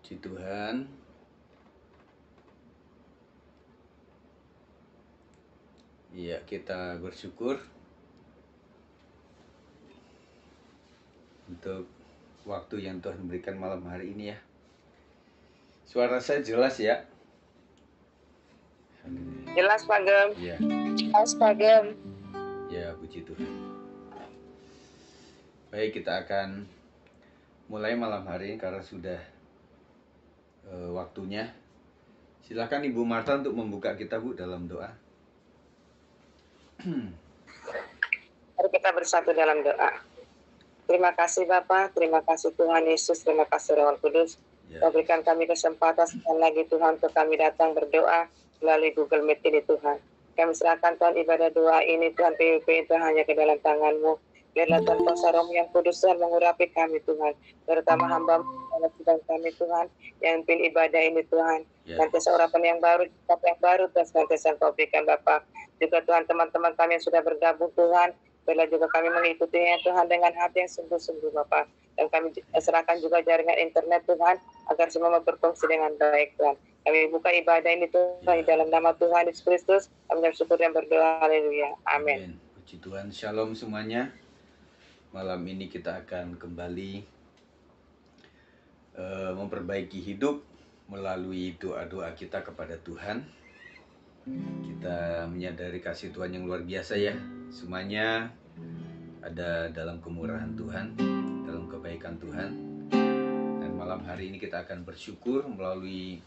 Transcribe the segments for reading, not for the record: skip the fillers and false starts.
Puji Tuhan. Ya, kita bersyukur untuk waktu yang Tuhan berikan malam hari ini ya. Suara saya jelas ya? Jelas Pak Gem. Ya. Jelas Pak Gem. Ya, puji Tuhan. Baik, kita akan mulai malam hari ini karena sudah waktunya. Silakan Ibu Marta untuk membuka kita, Bu, dalam doa. Mari kita bersatu dalam doa. Terima kasih Bapa, terima kasih Tuhan Yesus, terima kasih Roh Kudus. Ya. Kau berikan kami kesempatan sekali lagi Tuhan untuk kami datang berdoa melalui Google Meet ini Tuhan. Kami serahkan Tuhan ibadah doa ini Tuhan, PUP itu hanya ke dalam tangan-Mu. Biarlah Tuhan kuasa Roh yang Kudus Tuhan mengurapi kami Tuhan, terutama hamba sedang kami Tuhan yang pilih ibadah ini Tuhan. Senantiasa urapan yang baru, sikap yang baru Tuhan senantiasa Kau berikan Bapa. Juga Tuhan teman-teman kami yang sudah bergabung Tuhan, biarlah juga kami mengikutinya Tuhan dengan hati yang sungguh-sungguh Bapa. Dan kami serahkan juga jaringan internet Tuhan, agar semua berfungsi dengan baik Tuhan. Kami buka ibadah ini Tuhan di dalam nama Tuhan Yesus Kristus. Kami bersyukur dan berdoa. Haleluya. Amin. Puji Tuhan. Shalom semuanya. Malam ini kita akan kembali memperbaiki hidup melalui doa-doa kita kepada Tuhan. Kita menyadari kasih Tuhan yang luar biasa ya. Semuanya ada dalam kemurahan Tuhan, dalam kebaikan Tuhan. Dan malam hari ini kita akan bersyukur melalui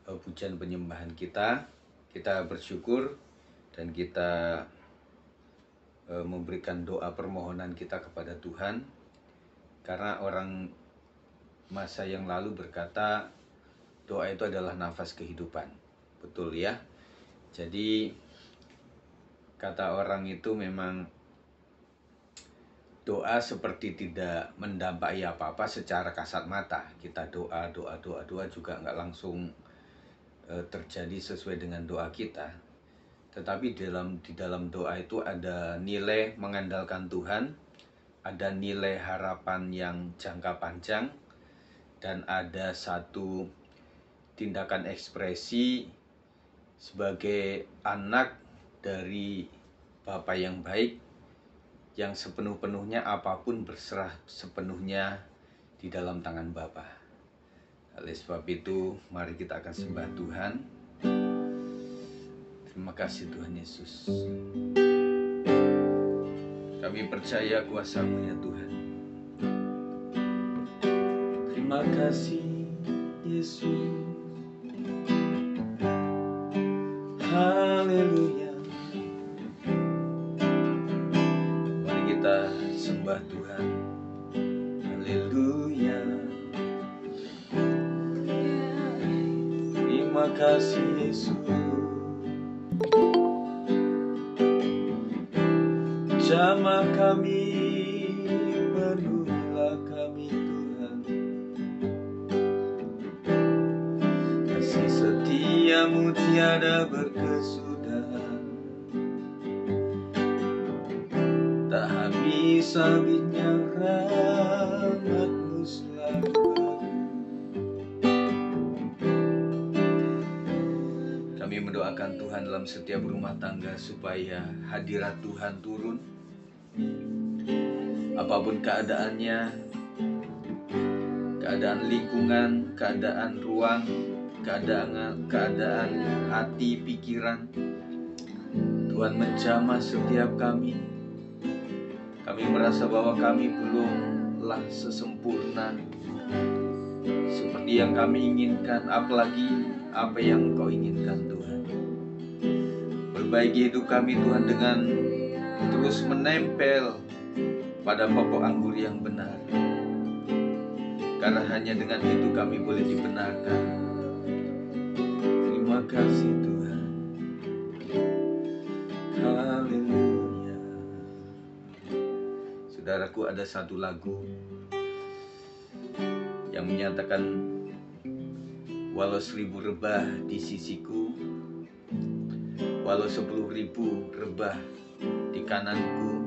pujian penyembahan kita. Kita bersyukur dan kita memberikan doa permohonan kita kepada Tuhan. Karena orang masa yang lalu berkata doa itu adalah nafas kehidupan. Betul ya. Jadi kata orang itu memang doa seperti tidak mendampai apa-apa secara kasat mata. Kita doa juga nggak langsung terjadi sesuai dengan doa kita. Tetapi di dalam doa itu ada nilai mengandalkan Tuhan, ada nilai harapan yang jangka panjang, dan ada satu tindakan ekspresi sebagai anak dari Bapa yang baik, yang sepenuh-penuhnya apapun berserah sepenuhnya di dalam tangan Bapa. Oleh sebab itu, mari kita akan sembah Tuhan. Terima kasih Tuhan Yesus. Kami percaya kuasa-Mu ya Tuhan. Terima kasih Yesus. Haleluya. Mari kita sembah Tuhan. Haleluya. Terima kasih Yesus. Jamah kami, penuhilah kami Tuhan. Kasih setia-Mu tiada berkesudahan, tak habis-habisnya rahmat-Mu selalu baru. Kami mendoakan Tuhan dalam setiap rumah tangga supaya hadirat Tuhan turun. Apapun keadaannya, keadaan lingkungan, keadaan ruang, keadaan hati, pikiran, Tuhan menjamah setiap kami. Kami merasa bahwa kami belumlah sesempurna seperti yang kami inginkan, apalagi apa yang Engkau inginkan Tuhan. Perbaiki hidup kami Tuhan dengan terus menempel pada pokok anggur yang benar. Karena hanya dengan itu kami boleh dibenarkan. Terima kasih Tuhan. Haleluya. Saudaraku, ada satu lagu yang menyatakan, walau 1000 rebah di sisiku, walau 10.000 rebah di kananku,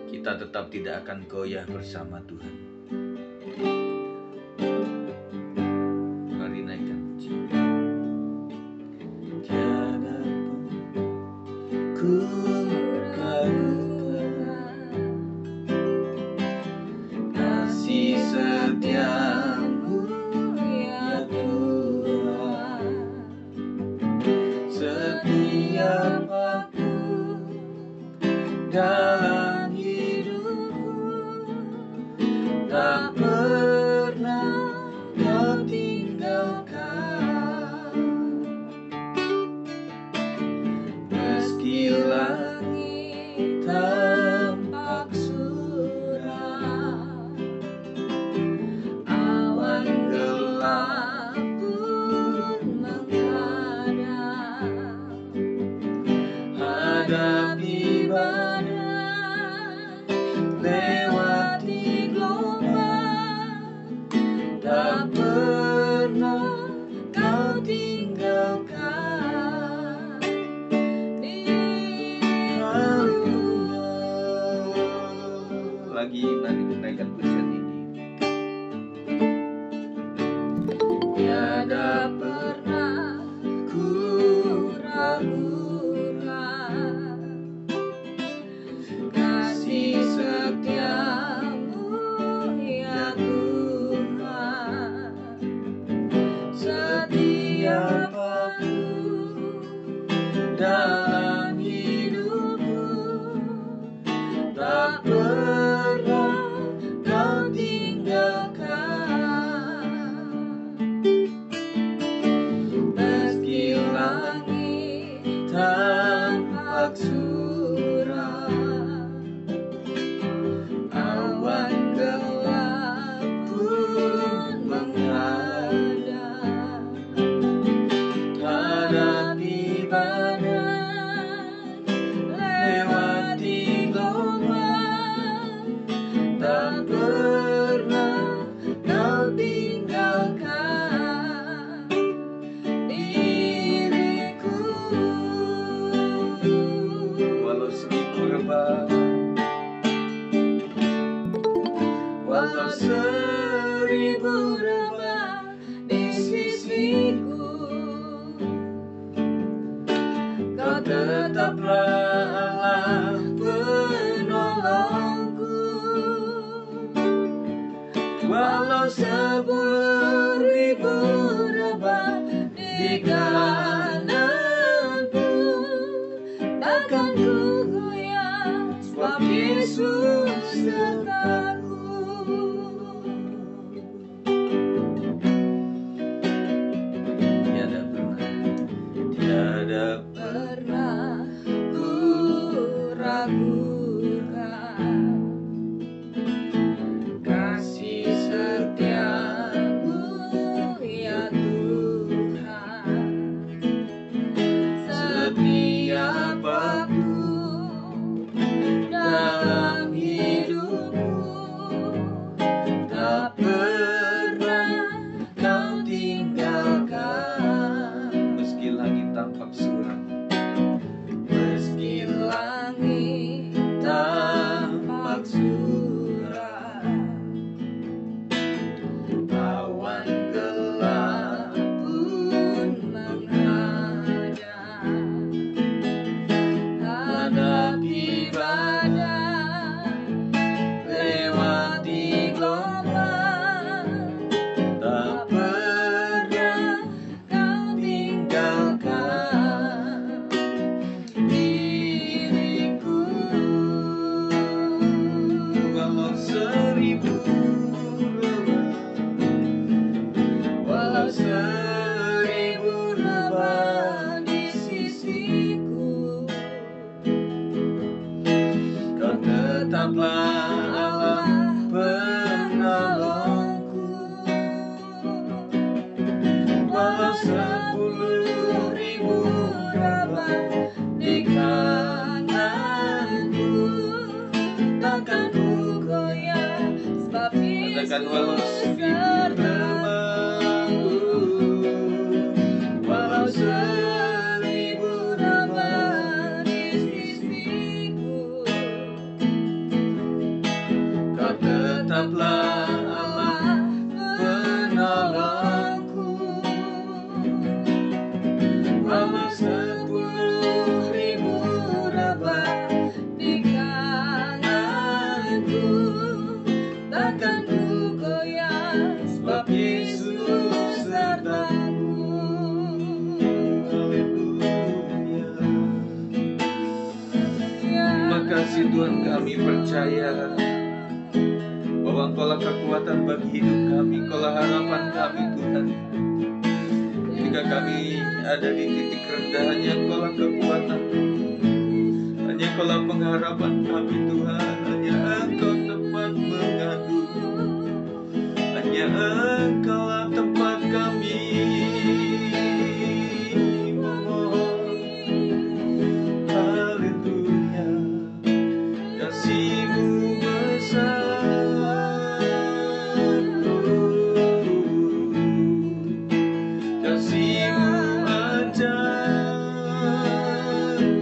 kita tetap tidak akan goyah bersama Tuhan. Mari naikkan pujian. Tiada pun ku kasih setiamu ya Tuhan, setiap waktu dalam hidupku, tak pernah kau tinggalkan. Meski langit tampak suram, awan gelap pun menghadap, hadapi badai, lewati gelombang, tak pernah kau tinggalkan diriku. Lagi naikkan pujian ini. Tiada pernah ku ragukan kasih setiamu ya Tuhan, setiap waktu dalam hidupku, tak pernah kau tinggalkan. Meski langit tampak suram, awan gelap pun menghadap, hadapi badai, lewati gelombang, tak pernah kau tinggalkan diriku. Walau seribu rebah, walau seribu rebah di sisiku, kau tetaplah Allah penolongku. Walau 10.000 rebah di kananku, takkan ku goyah, sebab Yesus sertaku. Tiada pernah ku ragukan kasih setiamu ya Tuhan, setiap waktu dalam hidupku, tak pernah kau tinggalkan. Meski langit tampak suram, meski langit tampak suram, awan gelap pun menghadap, hadapi badai, lewati gelombang, tak pernah kau tinggalkan diriku. Walau seribu rebah, walau seribu rebah di sisiku, kau tetaplah Allah penolongku. Walau 10.000 rebah di kananku, takkan ku goyah, sebab Yesus sertaku. Walau 1000 rebah di sisiku, kau tetaplah Allah akan ku goyah, sebab Yesus sertaku. Haleluya. Terima kasih Tuhan, kami percaya bahwa Engkaulah kekuatan bagi hidup kami, Engkaulah harapan kami Tuhan. Ketika kami ada di titik rendah, hanya Engkaulah kekuatan, hanya Engkaulah pengharapan kami Tuhan. Hanya Engkau tempat mengadu, hanya Engkaulah tempat kami memohon. Haleluya, kasih-Mu besar, kasih-Mu ajaib,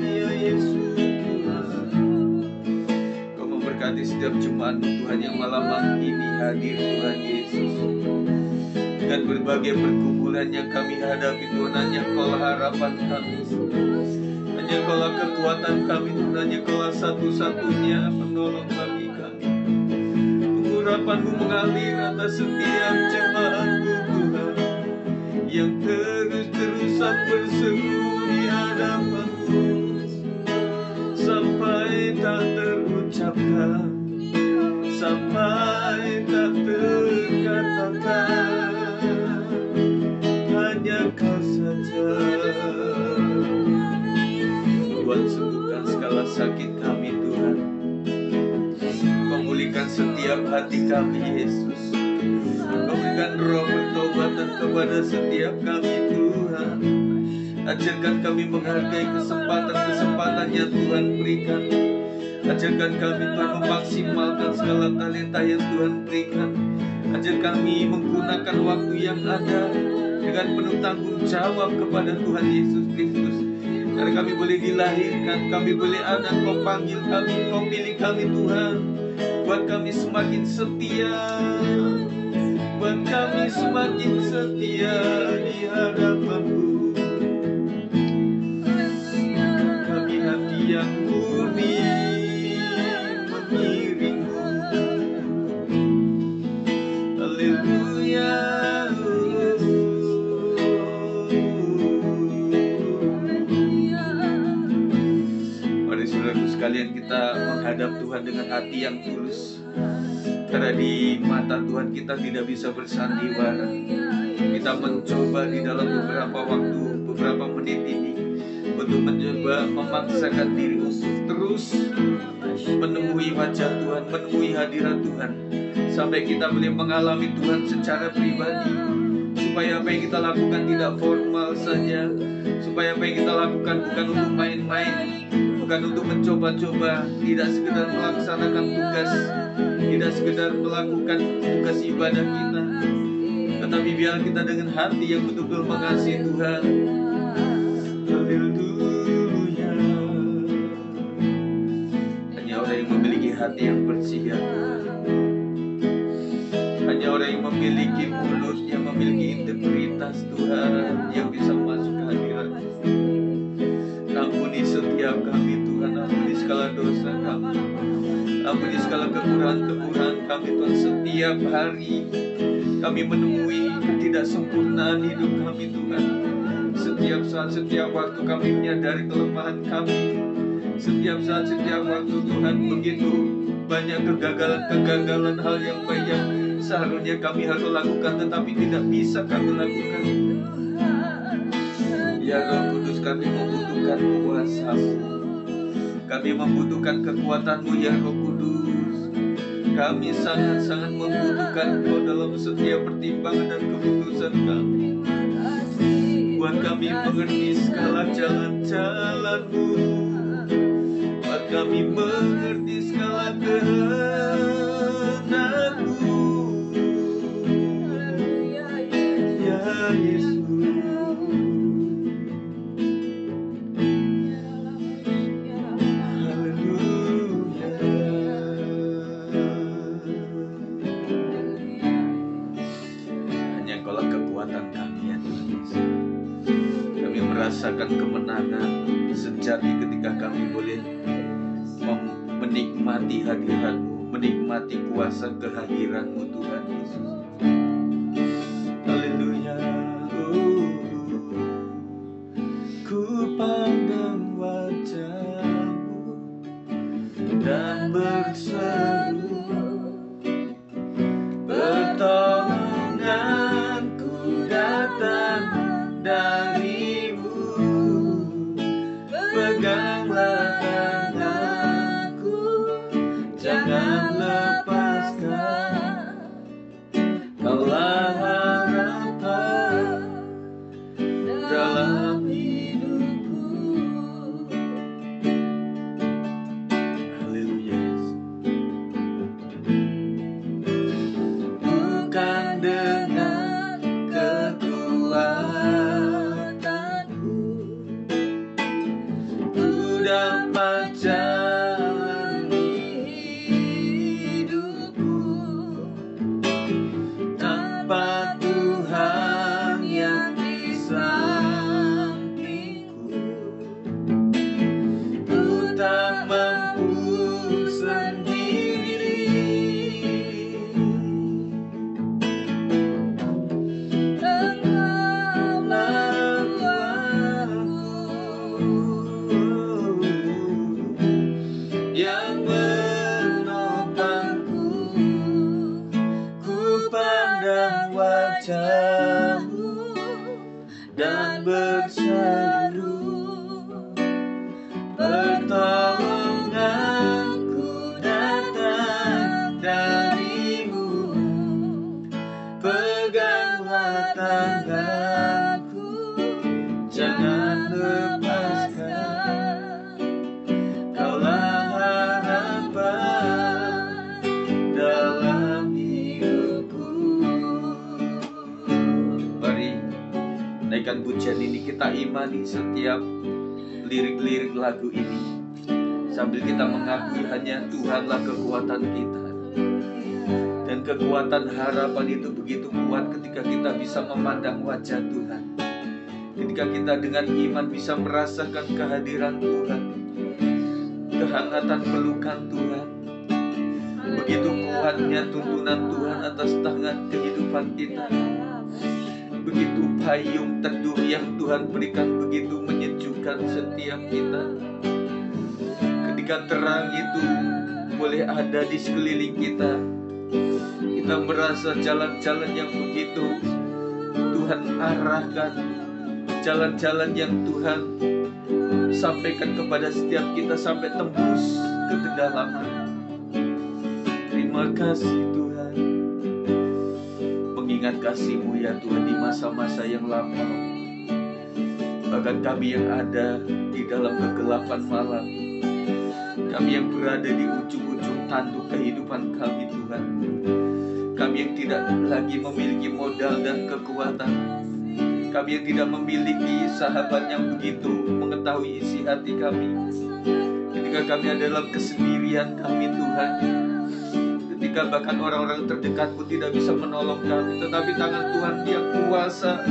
ya Yesus Tuhan. Kau memberkati setiap jemaat Tuhan yang malam ini hadir Tuhan Yesus. Dengan berbagai pergumulan yang kami hadapi Tuhan, hanya Engkaulah harapan kami, hanya Engkaulah kekuatan kami Tuhan, hanya Engkaulah satu-satunya penolong bagi kami. Pengurapan-Mu mengalir atas setiap jemaat-Mu Tuhan, yang terus-terusan berseru di hadapan-Mu, sampai tak terucapkan, sampai tak terkatakan, hanya Kau saja. Tuhan, sembuhkan segala sakit kami Tuhan, pulihkan setiap hati kami Yesus. Kau berikan roh pertobatan kepada setiap kami Tuhan. Ajarkan kami menghargai kesempatan-kesempatan yang Tuhan berikan. Ajarkan kami Tuhan memaksimalkan segala talenta yang Tuhan berikan. Ajarkan kami menggunakan waktu yang ada dengan penuh tanggung jawab kepada Tuhan Yesus Kristus. Karena kami boleh dilahirkan, kami boleh ada, Kau panggil kami, Kau pilih kami Tuhan. Buat kami semakin setia, buat kami semakin setia di hadapan-Mu. Kami hati yang murni mengiring-Mu. Haleluya. Mari saudaraku sekalian, kita menghadap Tuhan dengan hati yang tulus. Karena di mata Tuhan kita tidak bisa bersandiwara. Kita mencoba di dalam beberapa waktu, beberapa menit ini, untuk mencoba memaksakan diri untuk terus menemui wajah Tuhan, menemui hadirat Tuhan, sampai kita boleh mengalami Tuhan secara pribadi. Supaya apa yang kita lakukan tidak formal saja, supaya apa yang kita lakukan bukan untuk main-main, bukan untuk mencoba-coba, tidak sekedar melaksanakan tugas, tidak sekedar melakukan tugas ibadah kita, tetapi biar kita dengan hati yang betul-betul mengasihi Tuhan. Haleluya. Hanya orang yang memiliki hati yang bersih ya Tuhan, hanya orang yang memiliki mulut, yang memiliki integritas Tuhan, yang bisa masuk ke hadirat. Ampuni setiap kami Tuhan, ampuni segala dosa kami, ampuni segala kekurangan-kekurangan kami Tuhan. Setiap hari kami menemui ketidaksempurnaan hidup kami Tuhan. Setiap saat, setiap waktu kami menyadari kelemahan kami. Setiap saat, setiap waktu Tuhan, begitu banyak kegagalan hal yang baik yang seharusnya kami harus lakukan, tetapi tidak bisa kami lakukan. Ya Roh Kudus, kami membutuhkan kuasa-Mu, kami membutuhkan kekuatan-Mu ya Roh Kudus. Kami sangat-sangat membutuhkan Kau dalam setiap pertimbangan dan keputusan kami. Buat kami mengerti segala jalan-jalan-Mu, buat kami mengerti segala kehendak-Mu, ya Yesus. Merasakan kemenangan sejati ketika kami boleh menikmati hadirat-Mu, menikmati kuasa kehadiran-Mu Tuhan Yesus. Haleluya. Ku pandang wajah-Mu dan berseru, pertolonganku datang dari-Mu. Peganglah tanganku, jangan lepaskan. Kaulah harapan dalam hidupku. Haleluya Yesus. Bukan dengan kekuatanku ku dapat jalani hidupku, tanpa Tuhan yang di sampingku, ku tak mampu sendiri. Engkaulah Tuhanku yang menopangku. Ku pandang wajah-Mu dan berseru, pertolonganku datang dari-Mu. Peganglah tanganku, jangan lepaskan. Kaulah harapan dalam hidupku. Mari naikkan pujian ini, kita imani setiap lirik-lirik lagu ini sambil kita mengakui hanya Tuhanlah kekuatan kita. Dan kekuatan harapan itu begitu kuat ketika kita bisa memandang wajah Tuhan, ketika kita dengan iman bisa merasakan kehadiran Tuhan, kehangatan pelukan Tuhan. Begitu kuatnya tuntunan Tuhan atas tangan kehidupan kita. Begitu payung teduh yang Tuhan berikan, begitu menyejukkan setiap kita. Ketika terang itu boleh ada di sekeliling kita, kita merasa jalan-jalan yang begitu Tuhan arahkan, jalan-jalan yang Tuhan sampaikan kepada setiap kita sampai tembus ke kedalaman. Terima kasih Tuhan, mengingat kasih-Mu ya Tuhan di masa-masa yang lampau. Bahkan kami yang ada di dalam kegelapan malam, kami yang berada di ujung-ujung tanduk kehidupan kami Tuhan, kami yang tidak lagi memiliki modal dan kekuatan, kami yang tidak memiliki sahabat yang begitu mengetahui isi hati kami. Ketika kami ada dalam kesendirian kami Tuhan, ketika bahkan orang-orang terdekat pun tidak bisa menolong kami, tetapi tangan Tuhan yang kuasa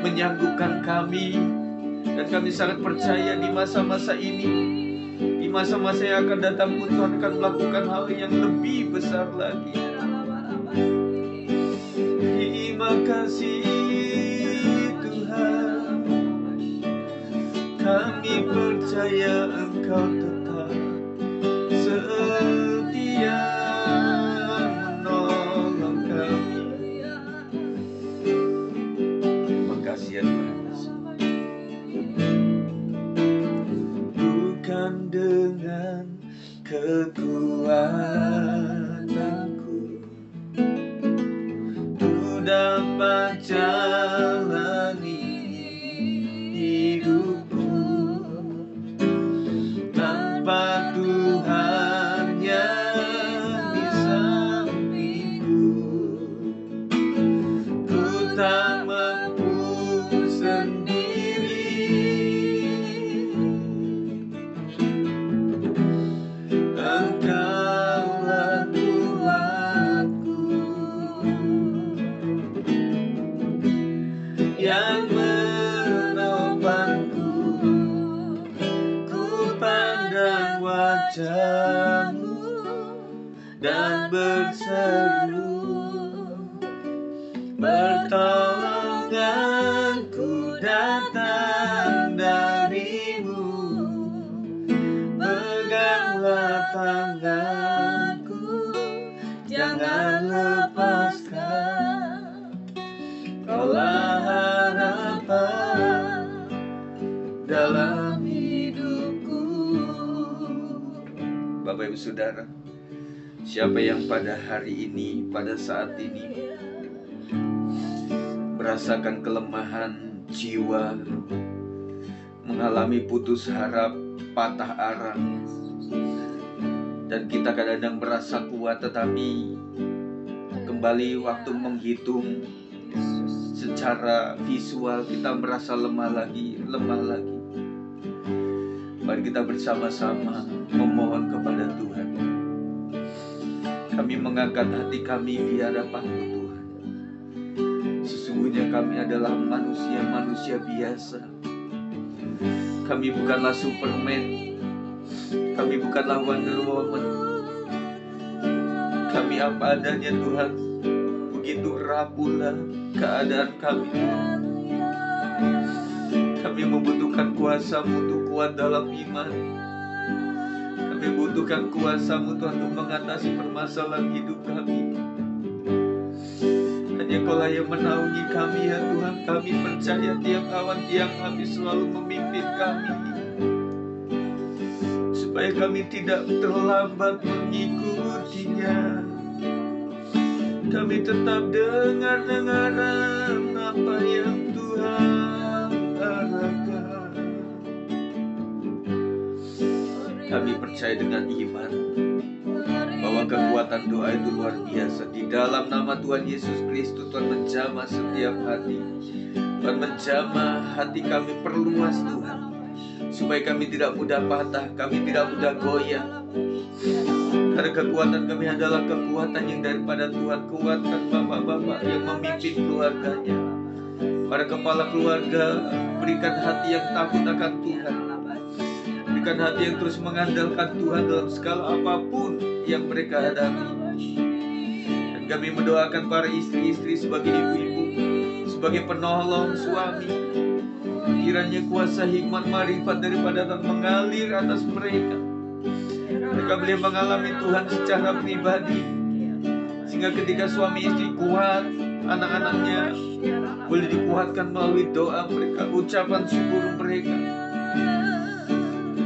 menyanggupkan kami. Dan kami sangat percaya di masa-masa ini, di masa-masa yang akan datang pun Tuhan akan melakukan hal yang lebih besar lagi. Terima kasih Tuhan, kami percaya Engkau tetap setia menolong kami. Terima kasih ya Tuhan. Bukan dengan kekuatanku ku dapat jalani hidupku, tanpa berseru, pertolonganku datang darimu. Peganglah tanganku, jangan lepaskan. Kaulah harapan dalam hidupku. Bapak Ibu Saudara, siapa yang pada hari ini, pada saat ini merasakan kelemahan jiwa, mengalami putus harap, patah arang, dan kita kadang-kadang merasa kuat, tetapi kembali waktu menghitung secara visual kita merasa lemah lagi. Mari kita bersama-sama memohon kepada Tuhan. Kami mengangkat hati kami di hadapan-Mu, Tuhan. Sesungguhnya kami adalah manusia biasa. Kami bukanlah Superman, kami bukanlah Wonder Woman. Kami apa adanya, Tuhan. Begitu rapuhlah keadaan kami, Tuhan. Kami membutuhkan kuasa-Mu untuk kuat dalam iman. Kami butuhkan kuasa-Mu, Tuhan, untuk mengatasi permasalahan hidup kami. Hanya Kaulah yang menaungi kami, ya Tuhan. Kami percaya tiap kawan tiap kami selalu memimpin kami, supaya kami tidak terlambat mengikutinya. Kami tetap dengar-dengaran apa yang Tuhan arahkan. Kami percaya dengan iman bahwa kekuatan doa itu luar biasa. Di dalam nama Tuhan Yesus Kristus, Tuhan menjamah setiap hati. Tuhan menjamah hati kami, perluas Tuhan, supaya kami tidak mudah patah, kami tidak mudah goyah. Karena kekuatan kami adalah kekuatan yang daripada Tuhan. Kuatkan bapak-bapak yang memimpin keluarganya, para kepala keluarga. Berikan hati yang takut akan Tuhan, berikan hati yang terus mengandalkan Tuhan dalam segala apapun yang mereka hadapi. Dan kami mendoakan para istri-istri sebagai ibu-ibu, sebagai penolong suami. Kiranya kuasa hikmat marifat daripada Tuhan mengalir atas mereka. Mereka boleh mengalami Tuhan secara pribadi, sehingga ketika suami istri kuat, anak-anaknya boleh dikuatkan melalui doa mereka, ucapan syukur mereka.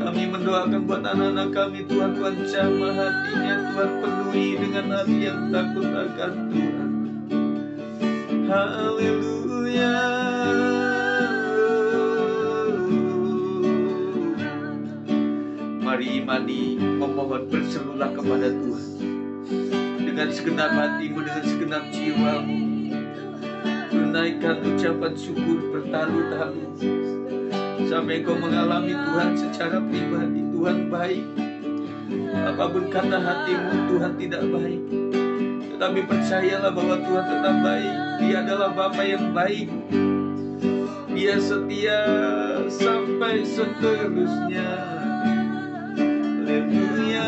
Kami mendoakan buat anak-anak kami, Tuhan. Tuhan jamah hatinya, Tuhan penuhi dengan hati yang takut akan Tuhan. Haleluya. Mari imani, memohon, berserulah kepada Tuhan dengan segenap hatimu, dengan segenap jiwamu. Tunaikan ucapan syukur bertalu-talu sampai kau mengalami Tuhan secara pribadi. Tuhan baik. Apapun kata hatimu, Tuhan tidak baik, tetapi percayalah bahwa Tuhan tetap baik. Dia adalah Bapa yang baik. Dia setia sampai seterusnya. Haleluya.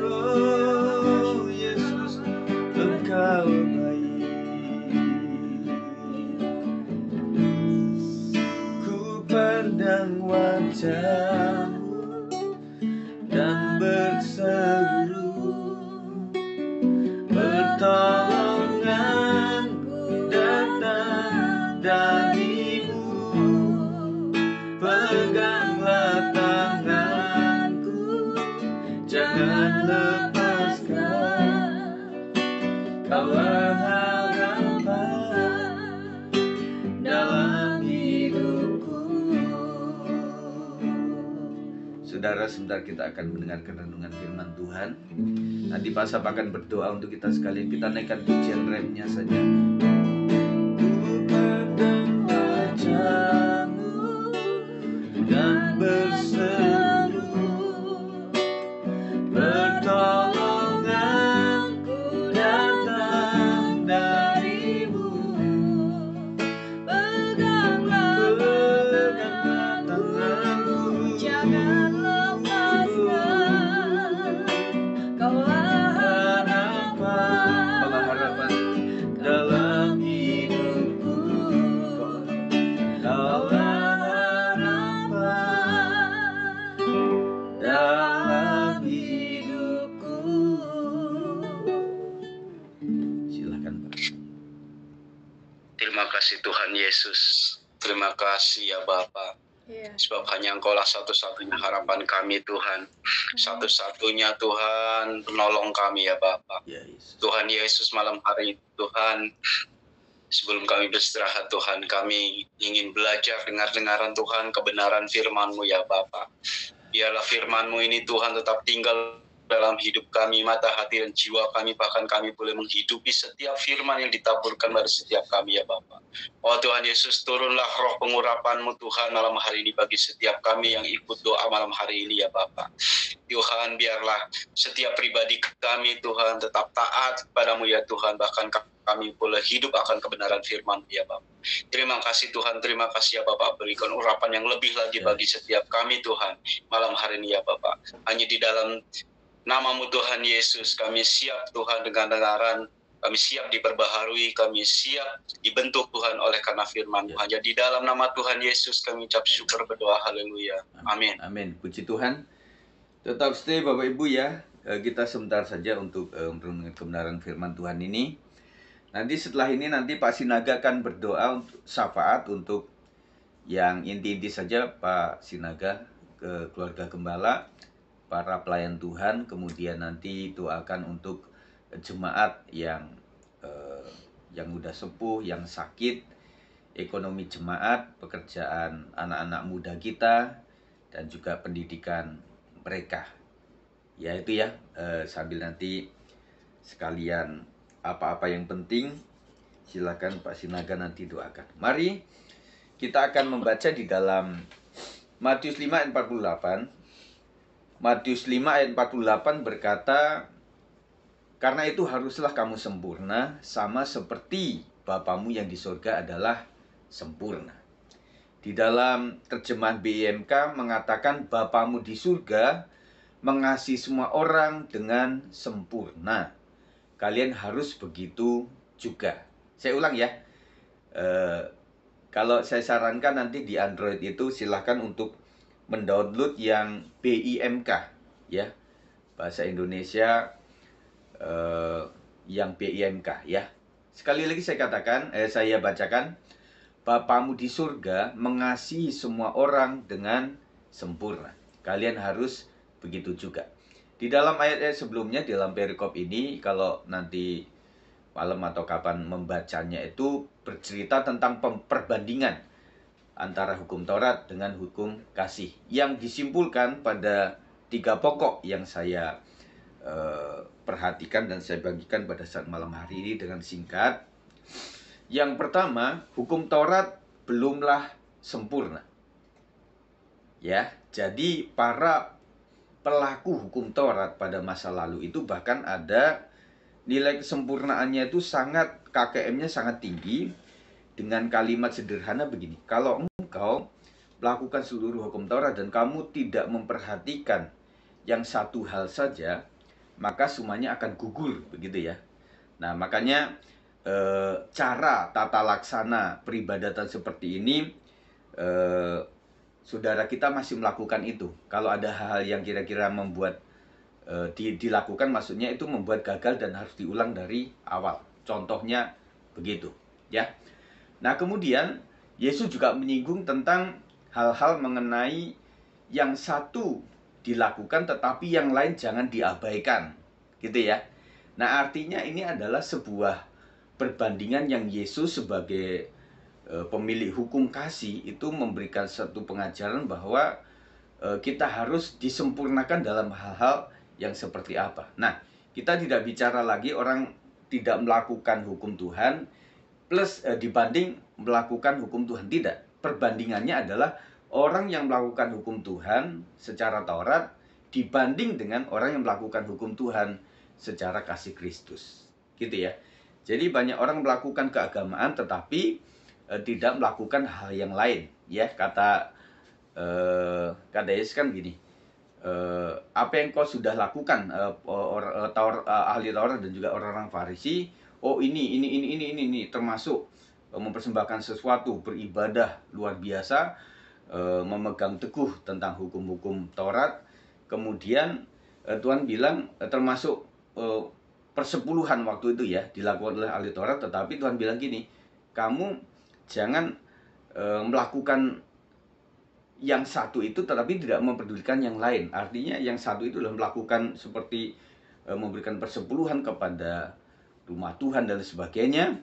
Roh Yesus, Engkau baik. Ku pandang wajah-Mu dan berseru, pertolonganku datang dari-Mu. Peganglah tanganku, jangan lepaskan. Kaulah harapan dalam hidupku. Saudara, sebentar kita akan mendengarkan renungan firman Tuhan. Nanti Pak Sap akan berdoa untuk kita sekalian. Kita naikkan pujian remnya saja. Ku pandang wajah-Mu dan berseru, pertolonganku datang dari-Mu. Peganglah tanganku, jangan lepaskan. Kaulah harapan Terima kasih Tuhan Yesus. Terima kasih ya Bapa. Sebab hanya Engkaulah satu-satunya harapan kami Tuhan. Satu-satunya Tuhan penolong kami ya Bapa. Ya, Yesus. Tuhan Yesus, malam hari ini Tuhan, sebelum kami beristirahat Tuhan, kami ingin belajar dengar-dengaran Tuhan kebenaran firman-Mu ya Bapa. Biarlah firman-Mu ini Tuhan tetap tinggal dalam hidup kami, mata, hati, dan jiwa kami, bahkan kami boleh menghidupi setiap firman yang ditaburkan pada setiap kami ya Bapa. Oh Tuhan Yesus, turunlah roh pengurapan-Mu Tuhan malam hari ini bagi setiap kami yang ikut doa malam hari ini ya Bapa. Tuhan, biarlah setiap pribadi kami Tuhan tetap taat kepadamu ya Tuhan, bahkan kami boleh hidup akan kebenaran firman ya Bapa. Terima kasih Tuhan, terima kasih ya Bapak, berikan urapan yang lebih lagi bagi setiap kami Tuhan malam hari ini ya Bapak. Hanya di dalam nama-Mu Tuhan Yesus, kami siap Tuhan dengan dengaran, kami siap diperbaharui, kami siap dibentuk Tuhan oleh karena firman-Mu. Hanya di dalam nama Tuhan Yesus kami ucap syukur, berdoa, haleluya. Amin. Amin. Puji Tuhan. Tetap stay Bapak Ibu ya. Kita sebentar saja untuk merenungkan kebenaran firman Tuhan ini. Nanti setelah ini Pak Sinaga akan berdoa untuk syafaat untuk yang inti-inti saja, Pak Sinaga, ke keluarga gembala, para pelayan Tuhan, kemudian nanti doakan untuk jemaat yang udah sepuh, yang sakit, ekonomi jemaat, pekerjaan anak-anak muda kita, dan juga pendidikan mereka. Ya itu ya, sambil nanti sekalian apa-apa yang penting, silakan Pak Sinaga nanti doakan. Mari kita akan membaca di dalam Matius 5 ayat 48. Matius 5 ayat 48 berkata, karena itu haruslah kamu sempurna, sama seperti Bapamu yang di surga adalah sempurna. Di dalam terjemahan BIMK mengatakan Bapamu di surga mengasihi semua orang dengan sempurna. Kalian harus begitu juga. Saya ulang ya. Kalau saya sarankan nanti di Android itu silahkan untuk mendownload yang BIMK ya, bahasa Indonesia yang BIMK ya. Sekali lagi saya bacakan, Bapamu di surga mengasihi semua orang dengan sempurna. Kalian harus begitu juga. Di dalam ayat-ayat sebelumnya, di dalam perikop ini, kalau nanti malam atau kapan membacanya, itu bercerita tentang perbandingan antara hukum Taurat dengan hukum kasih, yang disimpulkan pada 3 pokok yang saya perhatikan dan saya bagikan pada saat malam hari ini dengan singkat. Yang pertama, hukum Taurat belumlah sempurna. Ya, jadi para pelaku hukum Taurat pada masa lalu itu bahkan ada nilai kesempurnaannya itu sangat, KKM-nya sangat tinggi, dengan kalimat sederhana begini, kalau engkau melakukan seluruh hukum Taurat dan kamu tidak memperhatikan yang satu hal saja, maka semuanya akan gugur, begitu ya. Nah, makanya cara tata laksana peribadatan seperti ini, saudara kita masih melakukan itu. Kalau ada hal-hal yang kira-kira membuat dilakukan, maksudnya itu membuat gagal dan harus diulang dari awal. Contohnya begitu, ya. Nah, kemudian Yesus juga menyinggung tentang hal-hal mengenai yang satu dilakukan tetapi yang lain jangan diabaikan, gitu ya. Nah, artinya ini adalah sebuah perbandingan yang Yesus sebagai pemilik hukum kasih itu memberikan satu pengajaran bahwa kita harus disempurnakan dalam hal-hal yang seperti apa. Nah, kita tidak bicara lagi orang tidak melakukan hukum Tuhan plus dibanding melakukan hukum Tuhan, tidak. Perbandingannya adalah orang yang melakukan hukum Tuhan secara Taurat dibanding dengan orang yang melakukan hukum Tuhan secara kasih Kristus, gitu ya. Jadi banyak orang melakukan keagamaan tetapi tidak melakukan hal yang lain, ya. Kata Yesus kan gini, apa yang kau sudah lakukan, ahli Taurat dan juga orang-orang Farisi, oh ini termasuk mempersembahkan sesuatu, beribadah luar biasa, memegang teguh tentang hukum-hukum Taurat. Kemudian Tuhan bilang termasuk persepuluhan waktu itu ya dilakukan oleh ahli Taurat, tetapi Tuhan bilang gini, kamu jangan melakukan yang satu itu tetapi tidak mempedulikan yang lain. Artinya yang satu itu adalah melakukan seperti memberikan persepuluhan kepada rumah Tuhan dan sebagainya,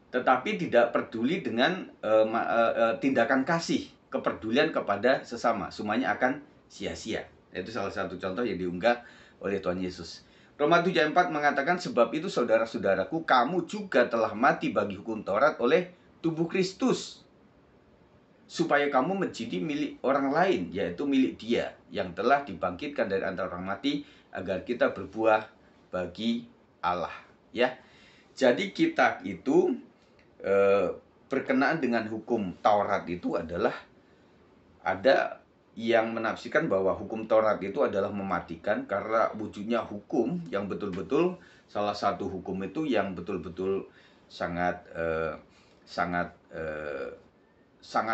tetapi tidak peduli dengan tindakan kasih, kepedulian kepada sesama. Semuanya akan sia-sia. Itu salah satu contoh yang diunggah oleh Tuhan Yesus. Roma 7:4 mengatakan, sebab itu saudara-saudaraku, kamu juga telah mati bagi hukum Taurat oleh tubuh Kristus, supaya kamu menjadi milik orang lain, yaitu milik Dia yang telah dibangkitkan dari antara orang mati, agar kita berbuah bagi Allah. Ya, jadi kita itu berkenaan dengan hukum Taurat itu adalah, ada yang menafsirkan bahwa hukum Taurat itu adalah mematikan karena wujudnya hukum yang betul-betul, salah satu hukum itu yang betul-betul sangat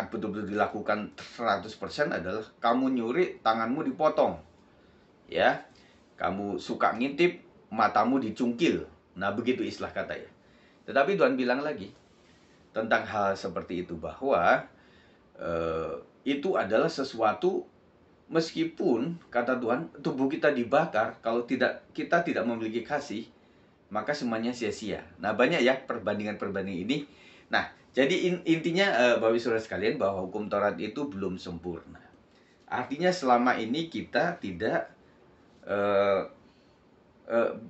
betul-betul dilakukan 100% adalah kamu nyuri, tanganmu dipotong. Ya, kamu suka ngintip, matamu dicungkil. Nah, begitu istilah kata ya. Tetapi Tuhan bilang lagi tentang hal seperti itu, bahwa itu adalah sesuatu, meskipun kata Tuhan tubuh kita dibakar, kalau kita tidak memiliki kasih, maka semuanya sia-sia. Nah, banyak ya perbandingan-perbandingan ini. Nah, jadi intinya Bapak Ibu Saudara sekalian, bahwa hukum Taurat itu belum sempurna. Artinya selama ini kita tidak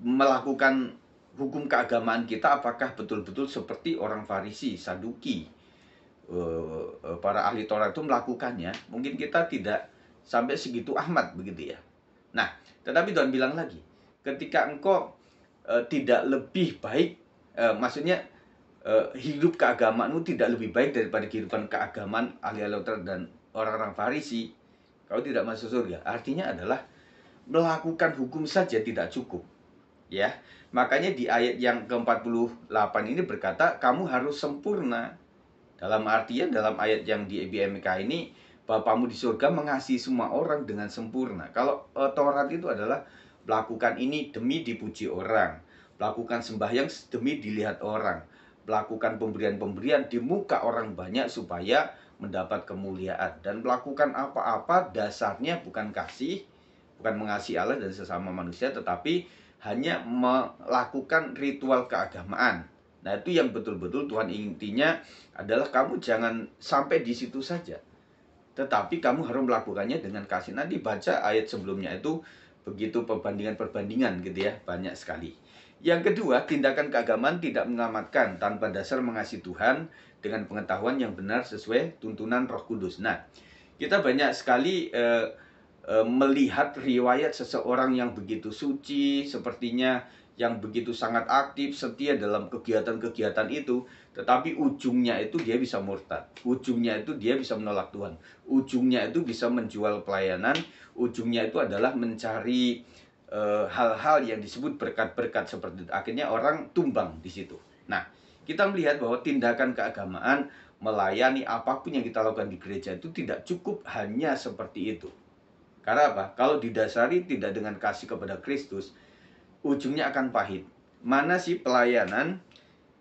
melakukan hukum keagamaan kita apakah betul-betul seperti orang Farisi, Saduki, para ahli Taurat itu melakukannya. Mungkin kita tidak sampai segitu amat begitu ya. Nah, tetapi Tuhan bilang lagi, ketika engkau tidak lebih baik, maksudnya hidup keagamaanmu tidak lebih baik daripada kehidupan keagamaan ahli-ahli Taurat dan orang-orang Farisi, kau tidak masuk surga. Artinya adalah melakukan hukum saja tidak cukup. Ya, makanya di ayat yang ke-48 ini berkata, kamu harus sempurna. Dalam artian, dalam ayat yang di BMK ini, Bapamu di surga mengasihi semua orang dengan sempurna. Kalau Taurat itu adalah melakukan ini demi dipuji orang, melakukan sembahyang demi dilihat orang, melakukan pemberian-pemberian di muka orang banyak supaya mendapat kemuliaan, dan melakukan apa-apa dasarnya bukan kasih, bukan mengasihi Allah dan sesama manusia, tetapi hanya melakukan ritual keagamaan. Nah, itu yang betul-betul Tuhan intinya adalah kamu jangan sampai di situ saja, tetapi kamu harus melakukannya dengan kasih. Nanti baca ayat sebelumnya itu begitu perbandingan-perbandingan gitu ya, banyak sekali. Yang kedua, tindakan keagamaan tidak menyelamatkan tanpa dasar mengasihi Tuhan dengan pengetahuan yang benar sesuai tuntunan Roh Kudus. Nah, kita banyak sekali melihat riwayat seseorang yang begitu suci, sepertinya yang begitu sangat aktif, setia dalam kegiatan-kegiatan itu, tetapi ujungnya itu dia bisa murtad, ujungnya itu dia bisa menolak Tuhan, ujungnya itu bisa menjual pelayanan, ujungnya itu adalah mencari hal-hal yang disebut berkat-berkat seperti itu. Akhirnya orang tumbang di situ. Nah, kita melihat bahwa tindakan keagamaan, melayani apapun yang kita lakukan di gereja itu tidak cukup hanya seperti itu. Karena apa? Kalau didasari tidak dengan kasih kepada Kristus, ujungnya akan pahit. Mana sih pelayanan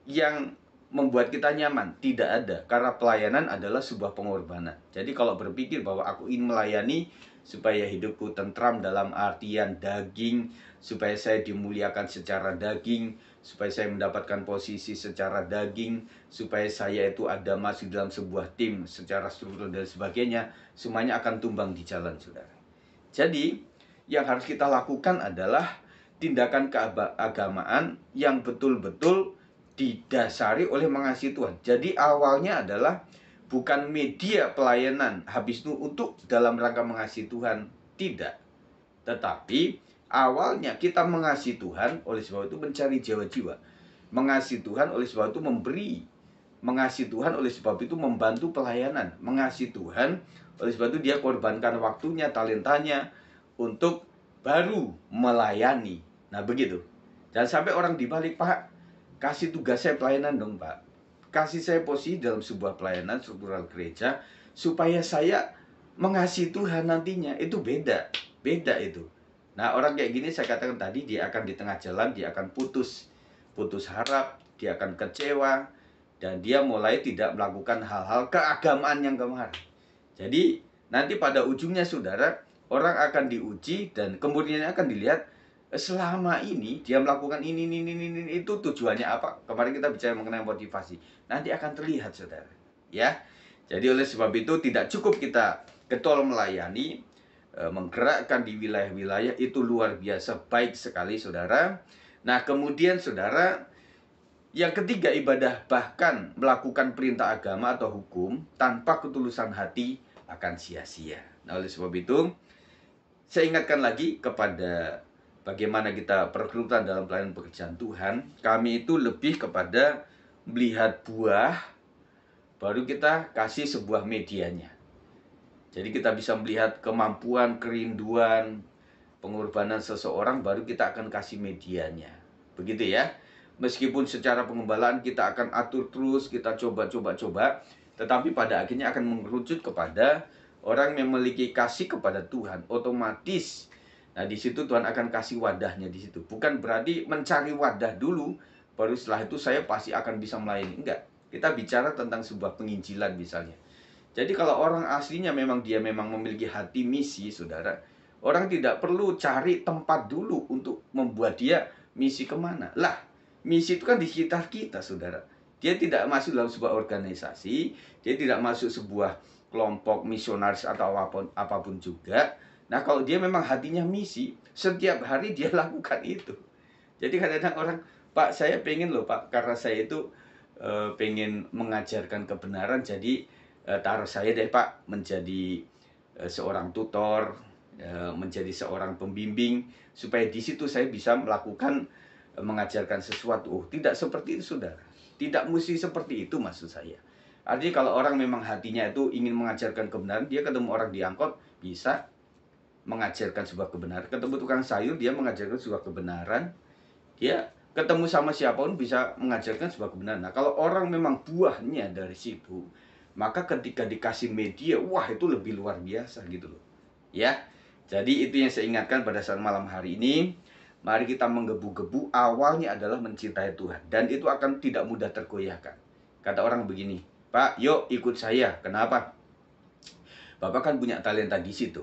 yang membuat kita nyaman? Tidak ada. Karena pelayanan adalah sebuah pengorbanan. Jadi kalau berpikir bahwa aku ingin melayani supaya hidupku tentram dalam artian daging, supaya saya dimuliakan secara daging, supaya saya mendapatkan posisi secara daging, supaya saya itu ada masuk dalam sebuah tim secara struktural dan sebagainya, semuanya akan tumbang di jalan, saudara. Jadi, yang harus kita lakukan adalah tindakan keagamaan yang betul-betul didasari oleh mengasihi Tuhan. Jadi, awalnya adalah bukan media pelayanan habis itu untuk dalam rangka mengasihi Tuhan. Tidak. Tetapi, awalnya kita mengasihi Tuhan, oleh sebab itu mencari jiwa-jiwa. Mengasihi Tuhan, oleh sebab itu memberi. Mengasihi Tuhan, oleh sebab itu membantu pelayanan. Mengasihi Tuhan, oleh sebab itu dia korbankan waktunya, talentanya untuk baru melayani. Nah, begitu. Jangan sampai orang dibalik, Pak, kasih tugas saya pelayanan dong, Pak. Kasih saya posisi dalam sebuah pelayanan struktural gereja supaya saya mengasihi Tuhan nantinya. Itu beda. Beda itu. Nah, orang kayak gini saya katakan tadi, dia akan di tengah jalan, dia akan putus harap, dia akan kecewa, dan dia mulai tidak melakukan hal-hal keagamaan yang kemarin. Jadi nanti pada ujungnya saudara, orang akan diuji dan kemudian akan dilihat selama ini dia melakukan ini, itu tujuannya apa. Kemarin kita bicara mengenai motivasi, nanti akan terlihat saudara, ya. Jadi oleh sebab itu tidak cukup kita getol melayani, menggerakkan di wilayah-wilayah itu luar biasa baik sekali saudara. Nah kemudian saudara, yang ketiga, ibadah bahkan melakukan perintah agama atau hukum tanpa ketulusan hati akan sia-sia. Nah oleh sebab itu, saya ingatkan lagi kepada bagaimana kita perekrutan dalam pelayanan pekerjaan Tuhan. Kami itu lebih kepada melihat buah, baru kita kasih sebuah medianya. Jadi kita bisa melihat kemampuan, kerinduan, pengorbanan seseorang, baru kita akan kasih medianya. Begitu ya. Meskipun secara pengembalaan kita akan atur terus, kita coba, tetapi pada akhirnya akan mengerucut kepada orang yang memiliki kasih kepada Tuhan, otomatis. Nah, di situ Tuhan akan kasih wadahnya di situ. Bukan berarti mencari wadah dulu, baru setelah itu saya pasti akan bisa melayani. Enggak. Kita bicara tentang sebuah penginjilan misalnya. Jadi kalau orang aslinya dia memang memiliki hati misi, saudara, orang tidak perlu cari tempat dulu untuk membuat dia misi kemana. Lah, misi itu kan di sekitar kita, saudara. Dia tidak masuk dalam sebuah organisasi, dia tidak masuk sebuah kelompok misionaris atau apapun juga. Nah, kalau dia memang hatinya misi, setiap hari dia lakukan itu. Jadi kadang-kadang orang, Pak, saya pengen loh, Pak, karena saya itu pengen mengajarkan kebenaran, jadi taruh saya deh, Pak, menjadi seorang tutor, menjadi seorang pembimbing, supaya di situ saya bisa melakukan mengajarkan sesuatu. Oh, tidak seperti itu, saudara. Tidak mesti seperti itu maksud saya. Artinya kalau orang memang hatinya itu ingin mengajarkan kebenaran, dia ketemu orang di angkot, bisa mengajarkan sebuah kebenaran. Ketemu tukang sayur, dia mengajarkan sebuah kebenaran. Dia ketemu sama siapapun bisa mengajarkan sebuah kebenaran. Nah, kalau orang memang buahnya dari situ, maka ketika dikasih media, wah itu lebih luar biasa gitu loh. Ya, jadi itu yang saya ingatkan pada saat malam hari ini. Mari kita menggebu-gebu, awalnya adalah mencintai Tuhan. Dan itu akan tidak mudah tergoyahkan. Kata orang begini, Pak, yuk ikut saya. Kenapa? Bapak kan punya talenta di situ.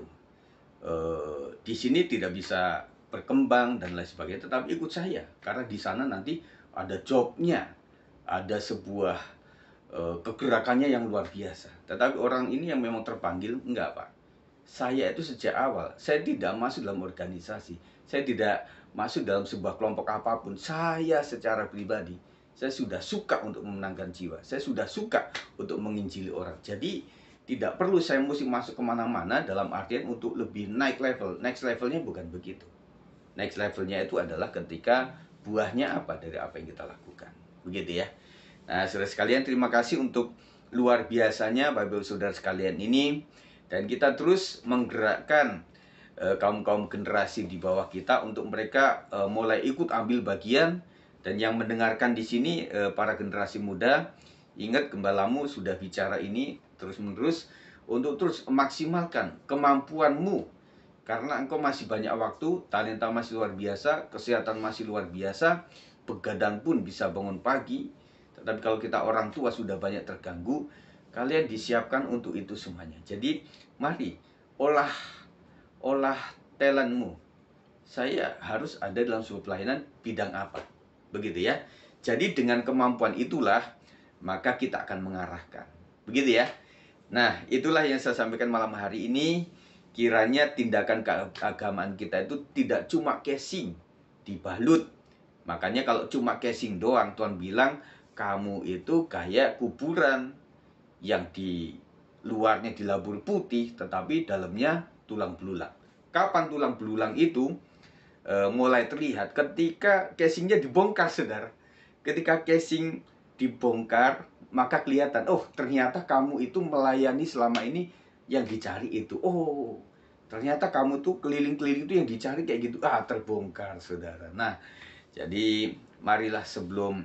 Di sini tidak bisa berkembang dan lain sebagainya, tetapi ikut saya. Karena di sana nanti ada jobnya. Ada sebuah kegerakannya yang luar biasa. Tetapi orang ini yang memang terpanggil, enggak Pak. Saya itu sejak awal, saya tidak masuk dalam organisasi. Saya tidak masuk dalam sebuah kelompok apapun. Saya secara pribadi, saya sudah suka untuk memenangkan jiwa. Saya sudah suka untuk menginjili orang. Jadi, tidak perlu saya mesti masuk kemana-mana dalam artian untuk lebih naik level. Next levelnya bukan begitu. Next levelnya itu adalah ketika buahnya apa dari apa yang kita lakukan. Begitu ya. Nah, saudara sekalian, terima kasih untuk luar biasanya Bapak Ibu Saudara sekalian ini. Dan kita terus menggerakkan kaum-kaum generasi di bawah kita untuk mereka mulai ikut ambil bagian. Dan yang mendengarkan di sini para generasi muda, ingat gembalamu sudah bicara ini terus-menerus untuk terus memaksimalkan kemampuanmu. Karena engkau masih banyak waktu, talenta masih luar biasa, kesehatan masih luar biasa, begadang pun bisa bangun pagi. Tetapi kalau kita orang tua sudah banyak terganggu, kalian disiapkan untuk itu semuanya. Jadi mari olah talentmu. Saya harus ada dalam sebuah pelayanan bidang apa, begitu ya. Jadi dengan kemampuan itulah maka kita akan mengarahkan, begitu ya. Nah, itulah yang saya sampaikan malam hari ini. Kiranya tindakan keagamaan kita itu tidak cuma casing, dibalut. Makanya kalau cuma casing doang, Tuhan bilang kamu itu kayak kuburan yang di luarnya dilabur putih, tetapi dalamnya tulang belulang. Kapan tulang belulang itu mulai terlihat? Ketika casingnya dibongkar, saudara. Ketika casing dibongkar, maka kelihatan, oh ternyata kamu itu melayani selama ini yang dicari itu. Oh, ternyata kamu tuh keliling-keliling itu yang dicari kayak gitu. Ah, terbongkar, saudara. Nah, jadi marilah sebelum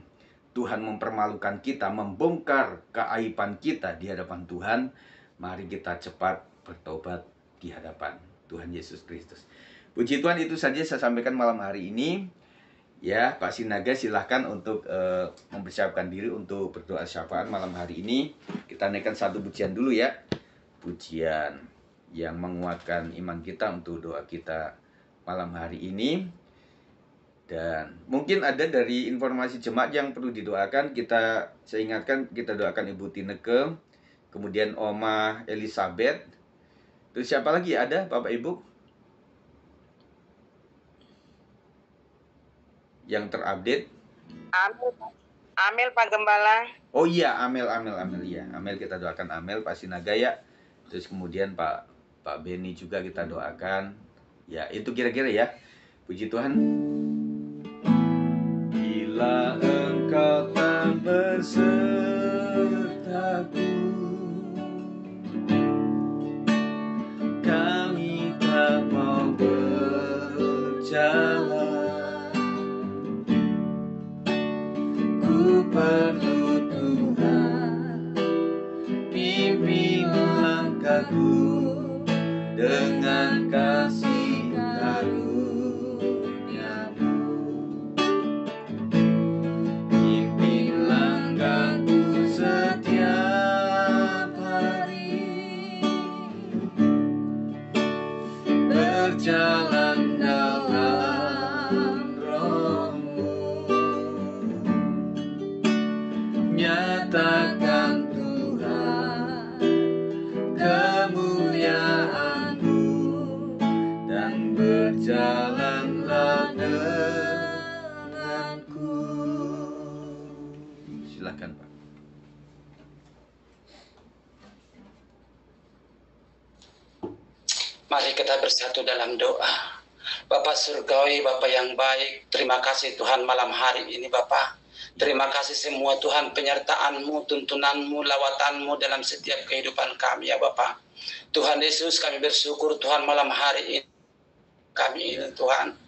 Tuhan mempermalukan kita, membongkar keaiban kita di hadapan Tuhan, mari kita cepat bertobat di hadapan Tuhan Yesus Kristus. Puji Tuhan, itu saja saya sampaikan malam hari ini. Ya, Pak Sinaga silahkan untuk mempersiapkan diri untuk berdoa syafaat malam hari ini. Kita naikkan satu pujian dulu ya. Pujian yang menguatkan iman kita untuk doa kita malam hari ini. Dan mungkin ada dari informasi jemaat yang perlu didoakan. Saya ingatkan, kita doakan Ibu Tineke, kemudian Oma Elizabeth. Terus siapa lagi ada Bapak Ibu? Yang terupdate. Amel Pak Gembala. Oh iya, Amel ya. Amel kita doakan Amel, Pak Sinaga ya. Terus kemudian Pak Beni juga kita doakan. Ya, itu kira-kira ya. Puji Tuhan. Bila Engkau tak bersertaku, kami tak mau berjalan. Ku perlu Tuhan, pimpin langkahku dengan kasih karunia-Mu. Pimpin langkahku setiap hari, berjalan dalam Roh-Mu. Nyatakan Tuhan kemuliaan-Mu dan berjalanlah denganku. Silakan Pak. Mari kita bersatu dalam doa. Bapak Surgawi, Bapak yang baik, terima kasih Tuhan malam hari ini Bapak. Terima kasih semua Tuhan penyertaan-Mu, tuntunan-Mu, lawatan-Mu dalam setiap kehidupan kami ya Bapak. Tuhan Yesus, kami bersyukur Tuhan malam hari ini kami ini Tuhan.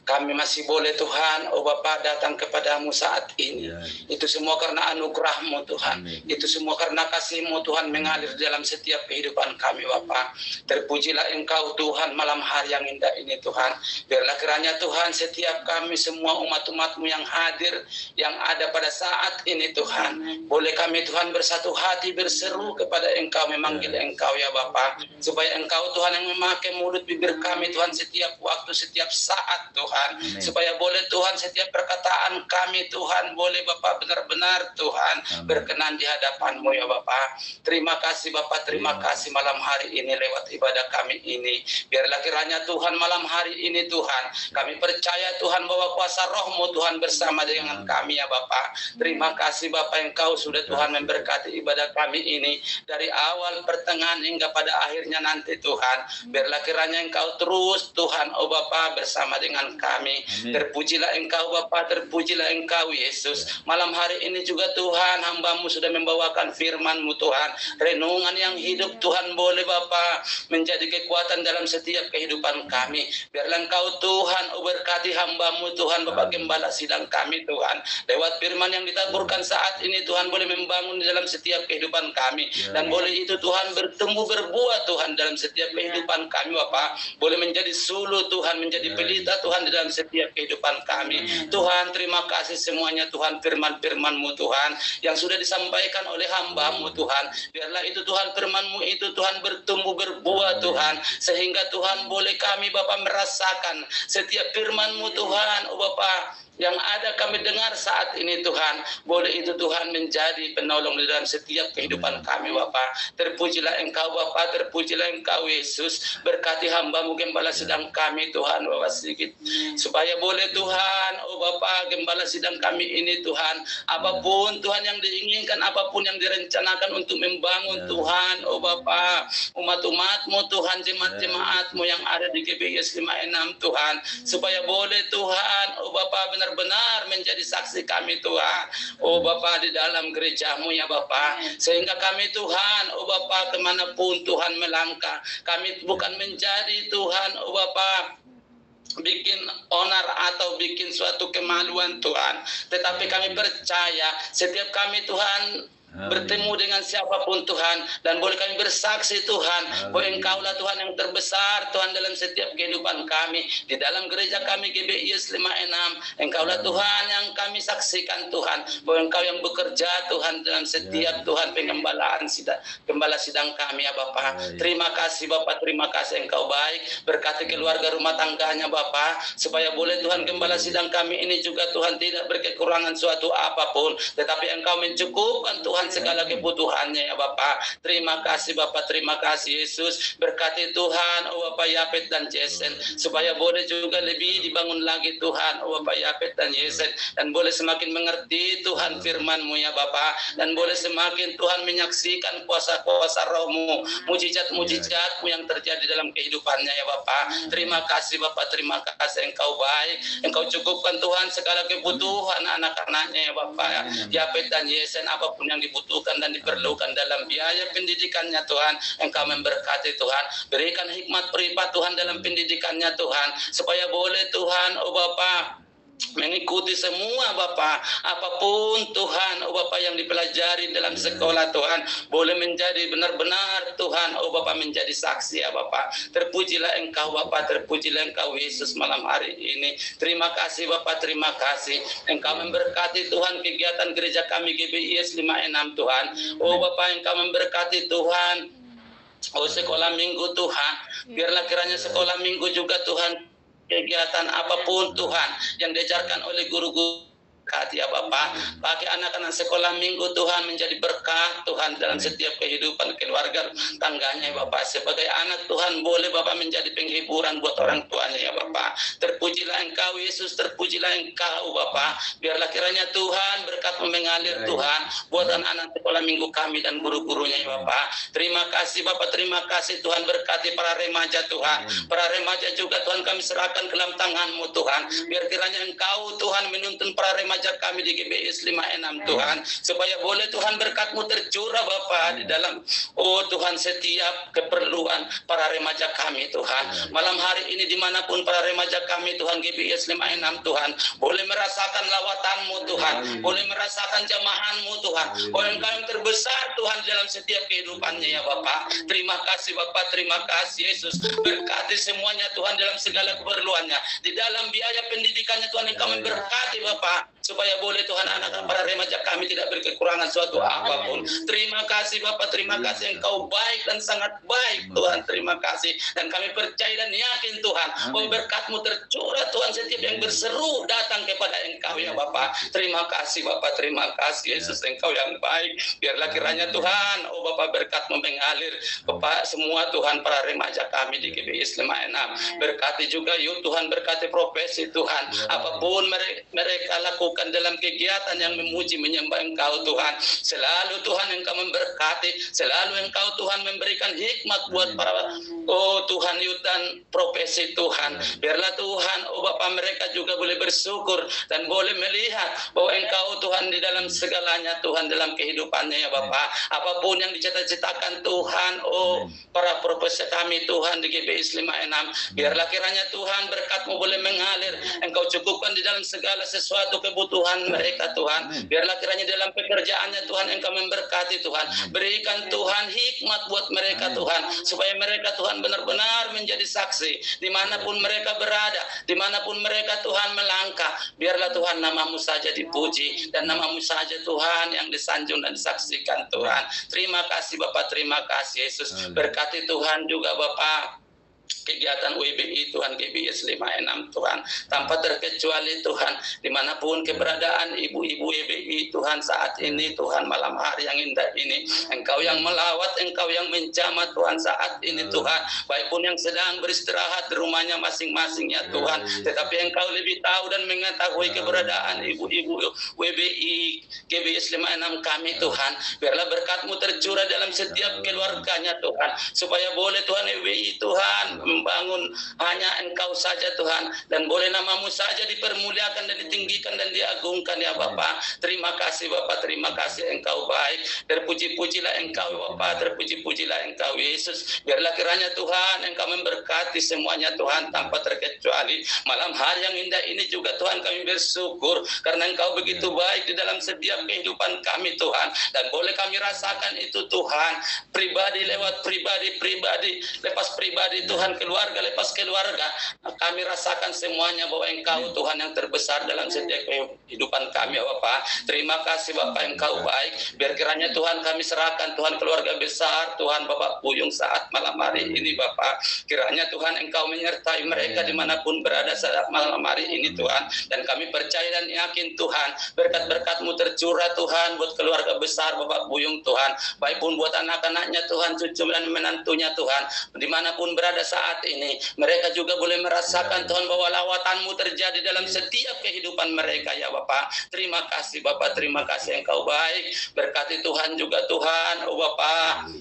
Kami masih boleh Tuhan, oh Bapa datang kepadamu saat ini. Ya. Itu semua karena anugerah-Mu Tuhan. Amin. Itu semua karena kasih-Mu Tuhan mengalir dalam setiap kehidupan kami Bapa. Terpujilah Engkau Tuhan malam hari yang indah ini Tuhan. Biarlah kiranya Tuhan setiap kami semua umat-umat-Mu yang hadir, yang ada pada saat ini Tuhan. Boleh kami Tuhan bersatu hati berseru kepada Engkau, memanggil Engkau ya Bapa. Supaya Engkau Tuhan yang memakai mulut bibir kami Tuhan setiap waktu, setiap saat Tuhan. Amin. Supaya boleh Tuhan setiap perkataan kami Tuhan boleh Bapak benar-benar Tuhan berkenan di hadapan-Mu ya Bapak. Terima kasih Bapak, terima kasih malam hari ini lewat ibadah kami ini. Biarlah kiranya Tuhan malam hari ini Tuhan, kami percaya Tuhan bahwa kuasa Roh-Mu Tuhan bersama dengan kami ya Bapak. Terima kasih Bapak, Engkau sudah Tuhan memberkati ibadah kami ini dari awal, pertengahan hingga pada akhirnya nanti Tuhan. Biarlah kiranya Engkau terus Tuhan oh Bapak bersama dengan kami. Amin. Terpujilah Engkau Bapa, terpujilah Engkau Yesus. Malam hari ini juga Tuhan, hamba-Mu sudah membawakan firman-Mu Tuhan. Renungan yang hidup Tuhan boleh Bapa menjadi kekuatan dalam setiap kehidupan kami. Biarlah Engkau Tuhan berkati hamba-Mu Tuhan, Bapak Gembala sidang kami Tuhan. Lewat firman yang ditaburkan saat ini Tuhan boleh membangun di dalam setiap kehidupan kami. Dan boleh itu Tuhan bertumbuh berbuah Tuhan dalam setiap kehidupan kami Bapa. Boleh menjadi sulu Tuhan, menjadi pelita Tuhan di dalam setiap kehidupan kami. Tuhan terima kasih semuanya Tuhan, firman-firman-Mu Tuhan yang sudah disampaikan oleh hamba-Mu Tuhan. Biarlah itu Tuhan firman-Mu itu Tuhan bertumbuh berbuah Tuhan, sehingga Tuhan boleh kami Bapa merasakan setiap firman-Mu Tuhan oh Bapa yang ada kami dengar saat ini Tuhan. Boleh itu Tuhan menjadi penolong di dalam setiap kehidupan kami Bapa. Terpujilah Engkau Bapa, terpujilah Engkau Yesus. Berkati hamba-Mu Gembala sidang kami Tuhan Bapak Sigit. Supaya boleh Tuhan oh Bapa Gembala sidang kami ini Tuhan. Apapun Tuhan yang diinginkan, apapun yang direncanakan untuk membangun Tuhan oh Bapa umat-umat-Mu Tuhan, jemaat-jemaat-Mu yang ada di GBS 56 Tuhan. Supaya boleh Tuhan oh Bapa benar-benar menjadi saksi kami Tuhan oh Bapa di dalam gereja-Mu ya Bapa. Sehingga kami Tuhan oh Bapa kemanapun Tuhan melangkah, kami bukan menjadi Tuhan oh Bapa bikin onar atau bikin suatu kemaluan Tuhan, tetapi kami percaya setiap kami Tuhan bertemu dengan siapapun Tuhan, dan boleh kami bersaksi Tuhan bahwa Engkaulah Tuhan yang terbesar Tuhan dalam setiap kehidupan kami di dalam gereja kami GBIS 56. Engkaulah Tuhan yang kami saksikan Tuhan bahwa Engkau yang bekerja Tuhan dalam setiap Tuhan pengembalaan gembala sidang kami ya Bapa. Terima kasih Bapa, terima kasih Engkau baik. Berkati keluarga rumah tangganya Bapa, supaya boleh Tuhan gembala sidang kami ini juga Tuhan tidak berkekurangan suatu apapun, tetapi Engkau mencukupkan Tuhan segala kebutuhannya ya Bapak. Terima kasih Bapak, terima kasih Yesus. Berkati Tuhan Bapak Yapet dan Jason, supaya boleh juga lebih dibangun lagi Tuhan Bapak Yapet dan Jason, dan boleh semakin mengerti Tuhan firman-Mu ya Bapak, dan boleh semakin Tuhan menyaksikan kuasa-kuasa Roh-Mu, mujizat-mujizat-Mu yang terjadi dalam kehidupannya ya Bapak. Terima kasih Bapak, terima kasih Engkau baik. Engkau cukupkan Tuhan segala kebutuhan anak-anaknya ya Bapak, Yapet dan Jason, apapun yang dibutuhkan dan diperlukan dalam biaya pendidikannya Tuhan. Engkau memberkati Tuhan, berikan hikmat privat Tuhan dalam pendidikannya Tuhan, supaya boleh Tuhan Bapak mengikuti semua Bapak, apapun Tuhan Bapak yang dipelajari dalam sekolah Tuhan, boleh menjadi benar-benar Tuhan Bapak menjadi saksi ya Bapak. Terpujilah Engkau Bapak, terpujilah Engkau Yesus malam hari ini. Terima kasih Bapak, terima kasih. Engkau memberkati Tuhan kegiatan gereja kami GBIS 56 Tuhan. Bapak, Engkau memberkati Tuhan sekolah minggu Tuhan. Biarlah kiranya sekolah minggu juga Tuhan, kegiatan apapun Tuhan yang diajarkan oleh guru-guru ya Bapak, pakai anak-anak sekolah minggu Tuhan menjadi berkah Tuhan dalam setiap kehidupan keluarga tangganya ya Bapak. Sebagai anak Tuhan boleh Bapak menjadi penghiburan buat orang tuanya ya Bapak. Terpujilah Engkau Yesus, terpujilah Engkau Bapak. Biarlah kiranya Tuhan berkat mengalir Tuhan buat anak-anak sekolah minggu kami dan guru-gurunya ya Bapak. Terima kasih Bapak, terima kasih Tuhan. Berkati para remaja Tuhan, para remaja juga Tuhan kami serahkan ke dalam tangan-Mu Tuhan. Biar kiranya Engkau Tuhan menuntun para remaja kami di GBIS 56 Tuhan, supaya boleh Tuhan berkat-Mu tercurah Bapak di dalam Tuhan setiap keperluan para remaja kami Tuhan. Malam hari ini dimanapun para remaja kami Tuhan GBIS 56 Tuhan, boleh merasakan lawatan-Mu Tuhan, boleh merasakan jamahan-Mu Tuhan, bahwa Engkau yang terbesar Tuhan dalam setiap kehidupannya ya Bapak. Terima kasih Bapak, terima kasih Yesus. Berkati semuanya Tuhan dalam segala keperluannya, di dalam biaya pendidikannya Tuhan Engkau memberkati Bapak, supaya boleh Tuhan anak-anak para remaja kami tidak berkekurangan suatu apapun. Terima kasih Bapak, terima kasih Engkau baik dan sangat baik Tuhan. Terima kasih, dan kami percaya dan yakin Tuhan bahwa berkat-Mu tercurah Tuhan setiap yang berseru datang kepada Engkau ya Bapak. Terima kasih Bapak, terima kasih Yesus, Engkau yang baik. Biarlah kiranya Tuhan Bapak berkat-Mu mengalir Bapak semua Tuhan para remaja kami di GBIS 56. Berkati juga yuk Tuhan, berkati profesi Tuhan, apapun mereka lakukan dalam kegiatan yang memuji menyembah Engkau Tuhan. Selalu Tuhan Engkau memberkati, selalu Engkau Tuhan memberikan hikmat buat para Tuhan yutan profesi Tuhan. Biarlah Tuhan Bapak mereka juga boleh bersyukur dan boleh melihat bahwa Engkau Tuhan di dalam segalanya Tuhan dalam kehidupannya ya Bapak. Apapun yang dicita-citakan Tuhan para profesi kami Tuhan di GBIS 56, biarlah kiranya Tuhan berkat-Mu boleh mengalir. Engkau cukupkan di dalam segala sesuatu kebutuhan mereka Tuhan. Biarlah kiranya dalam pekerjaannya Tuhan Engkau memberkati Tuhan. Berikan Tuhan hikmat buat mereka Tuhan, supaya mereka Tuhan benar-benar menjadi saksi dimanapun mereka berada, dimanapun mereka Tuhan melangkah. Biarlah Tuhan nama-Mu saja dipuji, dan nama-Mu saja Tuhan yang disanjung dan disaksikan Tuhan. Terima kasih Bapak, terima kasih Yesus. Berkati Tuhan juga Bapak kegiatan WBI Tuhan GBIS 56 Tuhan, tanpa terkecuali Tuhan, dimanapun keberadaan ibu-ibu WBI Tuhan saat ini Tuhan, malam hari yang indah ini Engkau yang melawat, Engkau yang menjamah Tuhan saat ini Tuhan, baik pun yang sedang beristirahat di rumahnya masing-masing ya Tuhan, tetapi Engkau lebih tahu dan mengetahui keberadaan ibu-ibu WBI GBIS 56 kami Tuhan. Biarlah berkat-Mu tercurah dalam setiap keluarganya Tuhan, supaya boleh Tuhan WBI Tuhan membangun hanya Engkau saja Tuhan, dan boleh nama-Mu saja dipermuliakan dan ditinggikan dan diagungkan ya Bapa. Terima kasih Bapa, terima kasih Engkau baik. Terpuji-pujilah Engkau Bapa, terpuji-pujilah Engkau Yesus. Biarlah kiranya Tuhan Engkau memberkati semuanya Tuhan tanpa terkecuali. Malam hari yang indah ini juga Tuhan kami bersyukur karena Engkau begitu baik di dalam setiap kehidupan kami Tuhan, dan boleh kami rasakan itu Tuhan, pribadi lewat pribadi lepas pribadi Tuhan, keluarga lepas keluarga, kami rasakan semuanya bahwa Engkau Tuhan yang terbesar dalam setiap kehidupan kami ya Bapak. Terima kasih Bapak, Engkau baik. Biar kiranya Tuhan kami serahkan Tuhan keluarga besar Tuhan Bapak Puyung saat malam hari ini Bapak. Kiranya Tuhan Engkau menyertai mereka dimanapun berada saat malam hari ini Tuhan, dan kami percaya dan yakin Tuhan berkat-berkat-Mu tercurah Tuhan buat keluarga besar Bapak Buyung Tuhan, baik pun buat anak-anaknya Tuhan, cucu dan menantunya Tuhan, dimanapun berada saat ini, mereka juga boleh merasakan Tuhan bahwa lawatan-Mu terjadi dalam setiap kehidupan mereka ya Bapak. Terima kasih Bapak, terima kasih Engkau baik. Berkati Tuhan juga Tuhan, oh Bapak,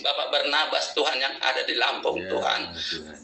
Bapak Barnabas Tuhan yang ada di Lampung Tuhan,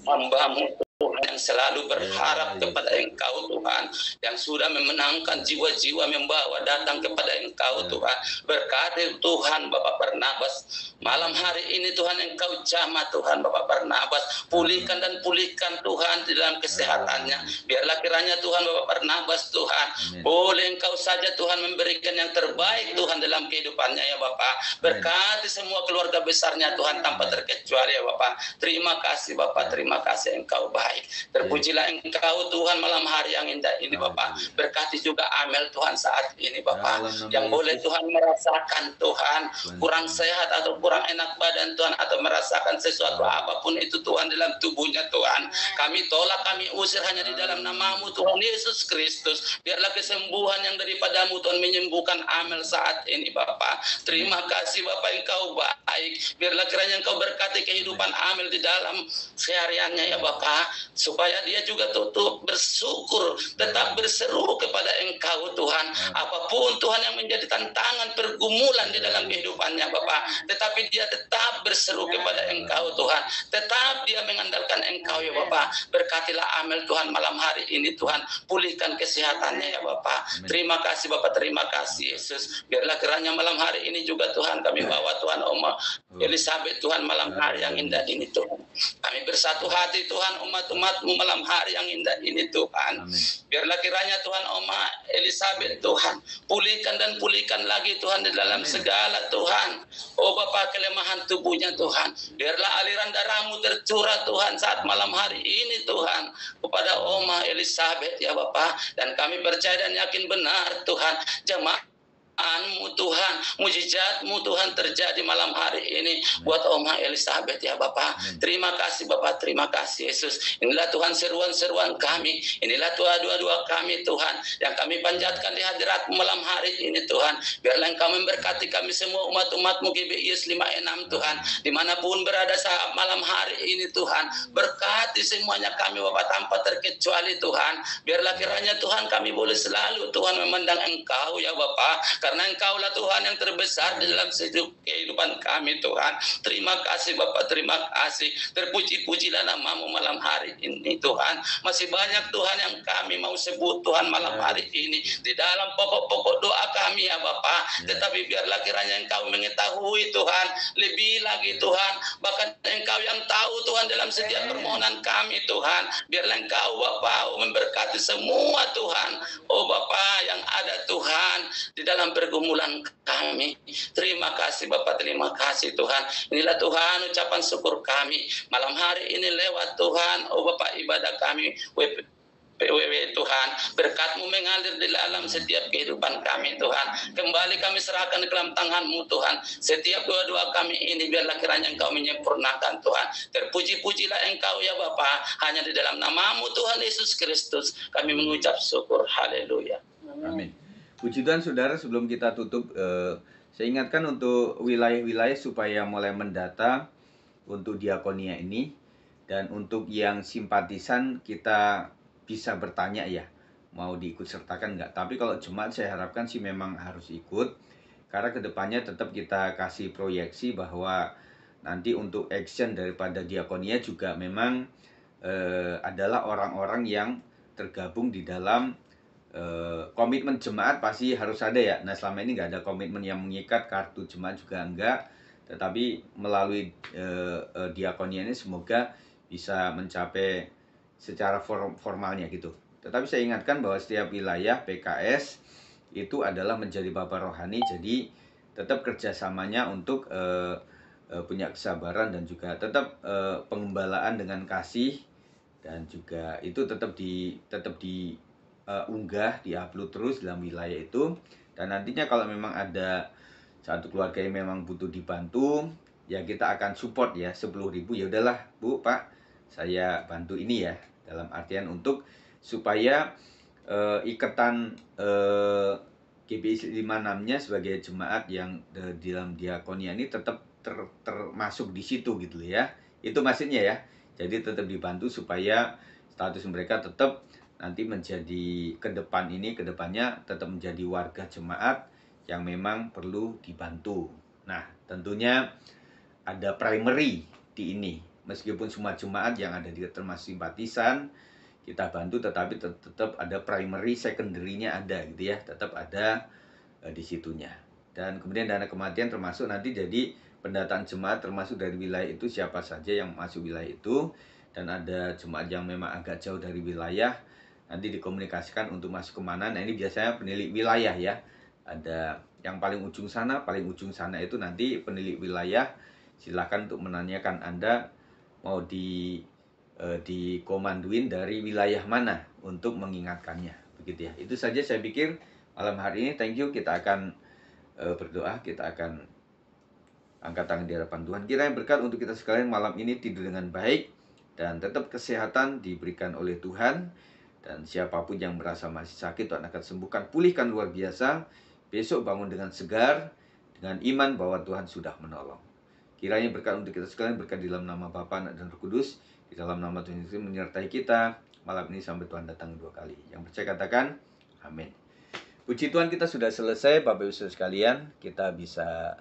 hamba-Mu Tuhan yang selalu berharap kepada Engkau Tuhan, yang sudah memenangkan jiwa-jiwa membawa datang kepada Engkau Tuhan. Berkati Tuhan Bapak Barnabas malam hari ini Tuhan, Engkau jamah Tuhan Bapak Barnabas, pulihkan dan pulihkan Tuhan di dalam kesehatannya. Biarlah kiranya Tuhan Bapak Barnabas Tuhan, boleh Engkau saja Tuhan memberikan yang terbaik Tuhan dalam kehidupannya ya Bapak. Berkati semua keluarga besarnya Tuhan tanpa terkecuali ya Bapak. Terima kasih Bapak, terima kasih Engkau baik. Terpujilah Engkau Tuhan malam hari yang indah ini Bapak. Berkati juga Amel Tuhan saat ini Bapak, yang boleh Tuhan merasakan Tuhan kurang sehat atau kurang enak badan Tuhan, atau merasakan sesuatu apapun itu Tuhan dalam tubuhnya Tuhan, kami tolak, kami usir hanya di dalam nama-Mu Tuhan Yesus Kristus. Biarlah kesembuhan yang daripada-Mu Tuhan menyembuhkan Amel saat ini Bapak. Terima kasih Bapak, Engkau baik. Biarlah kiranya Engkau berkati kehidupan Amel di dalam sehariannya ya Bapak, supaya dia juga tutup bersyukur, tetap berseru kepada Engkau Tuhan. Apapun Tuhan yang menjadi tantangan pergumulan di dalam kehidupannya Bapak, tetapi dia tetap berseru kepada Engkau Tuhan, tetap dia mengandalkan Engkau ya Bapak. Berkatilah Amel Tuhan malam hari ini Tuhan, pulihkan kesehatannya ya Bapak. Terima kasih Bapak, terima kasih Yesus. Biarlah kiranya malam hari ini juga Tuhan kami bawa Tuhan Oma Elizabeth Tuhan malam hari yang indah ini Tuhan. Kami bersatu hati Tuhan, umat-umat-Mu malam hari yang indah ini Tuhan. Biarlah kiranya Tuhan Oma Elizabeth Tuhan, pulihkan dan pulihkan lagi Tuhan di dalam segala Tuhan, oh Bapak, kelemahan tubuhnya Tuhan. Biarlah aliran darah-Mu tercurah Tuhan saat malam hari ini Tuhan kepada Oma Elizabeth ya Bapak. Dan kami percaya dan yakin benar Tuhan, jemaat-Mu Tuhan, mujizat-Mu Tuhan terjadi malam hari ini buat Oma Elizabeth ya Bapak. Terima kasih Bapak, terima kasih Yesus. Inilah Tuhan seruan-seruan kami, inilah doa-doa kami Tuhan, yang kami panjatkan di hadirat-Mu malam hari ini Tuhan. Biarlah Engkau memberkati kami semua umat-umat-Mu GBIS 56 Tuhan, dimanapun berada saat malam hari ini Tuhan. Berkati semuanya kami Bapak tanpa terkecuali Tuhan. Biarlah kiranya Tuhan kami boleh selalu Tuhan memandang Engkau ya Bapak, karena Engkaulah Tuhan yang terbesar di dalam kehidupan kami Tuhan. Terima kasih Bapak, terima kasih. Terpuji-pujilah nama-Mu malam hari ini Tuhan. Masih banyak Tuhan yang kami mau sebut Tuhan malam hari ini di dalam pokok-pokok doa kami ya Bapak. Tetapi biarlah kiranya Engkau mengetahui Tuhan lebih lagi Tuhan, bahkan Engkau yang tahu Tuhan dalam setiap permohonan kami Tuhan. Biarlah Engkau Bapak memberkati semua Tuhan, oh Bapak, yang ada Tuhan di dalam pergumulan kami. Terima kasih Bapak, terima kasih Tuhan. Inilah Tuhan ucapan syukur kami malam hari ini lewat Tuhan, oh Bapak, ibadah kami PWW Tuhan. Berkat-Mu mengalir di dalam setiap kehidupan kami Tuhan. Kembali kami serahkan ke dalam tangan-Mu Tuhan. Setiap doa-doa kami ini biarlah kiranya Engkau menyempurnakan Tuhan. Terpuji-pujilah Engkau ya Bapa. Hanya di dalam nama-Mu Tuhan Yesus Kristus kami mengucap syukur. Haleluya. Amin. Puji Tuhan saudara, sebelum kita tutup, saya ingatkan untuk wilayah-wilayah supaya mulai mendata untuk diakonia ini. Dan untuk yang simpatisan kita bisa bertanya ya, mau diikut sertakan nggak. Tapi kalau jemaat saya harapkan sih memang harus ikut, karena kedepannya tetap kita kasih proyeksi bahwa nanti untuk action daripada diakonia juga memang adalah orang-orang yang tergabung di dalam komitmen jemaat pasti harus ada ya. Nah selama ini nggak ada komitmen yang mengikat, kartu jemaat juga enggak, tetapi melalui diakonia ini semoga bisa mencapai secara formalnya gitu. Tetapi saya ingatkan bahwa setiap wilayah PKS itu adalah menjadi bapa rohani, jadi tetap kerjasamanya untuk punya kesabaran dan juga tetap pengembalaan dengan kasih, dan juga itu tetap diunggah, diupload terus dalam wilayah itu. Dan nantinya kalau memang ada satu keluarga yang memang butuh dibantu, ya kita akan support ya 10.000, ya udahlah Bu, Pak, saya bantu ini ya, dalam artian untuk supaya ikatan GBI 56-nya sebagai jemaat yang di dalam diakonia ini tetap termasuk di situ gitu ya. Itu maksudnya ya. Jadi tetap dibantu supaya status mereka tetap nanti menjadi kedepannya tetap menjadi warga jemaat yang memang perlu dibantu. Nah, tentunya ada primary di ini. Meskipun semua jemaat yang ada di termasuk simpatisan kita bantu, tetapi tetap ada primary, secondary-nya ada gitu ya, tetap ada di situnya. Dan kemudian dana kematian termasuk nanti jadi pendataan jemaat termasuk dari wilayah itu siapa saja yang masuk wilayah itu, dan ada jemaat yang memang agak jauh dari wilayah nanti dikomunikasikan untuk masuk kemana. Nah ini biasanya penilik wilayah ya, ada yang paling ujung sana itu nanti penilik wilayah, silakan untuk menanyakan Anda mau dikomanduin dari wilayah mana untuk mengingatkannya, begitu ya. Itu saja saya pikir malam hari ini. Thank you. Kita akan berdoa, kita akan angkat tangan di hadapan Tuhan. Kiranya berkat untuk kita sekalian malam ini, tidur dengan baik dan tetap kesehatan diberikan oleh Tuhan. Dan siapapun yang merasa masih sakit, Tuhan akan sembuhkan, pulihkan luar biasa. Besok bangun dengan segar, dengan iman bahwa Tuhan sudah menolong. Kiranya berkat untuk kita sekalian, berkat di dalam nama Bapa, Anak, dan Roh Kudus, di dalam nama Tuhan Yesus menyertai kita malam ini sampai Tuhan datang 2 kali. Yang percaya katakan, amin. Puji Tuhan, kita sudah selesai Bapak Ibu sekalian. Kita bisa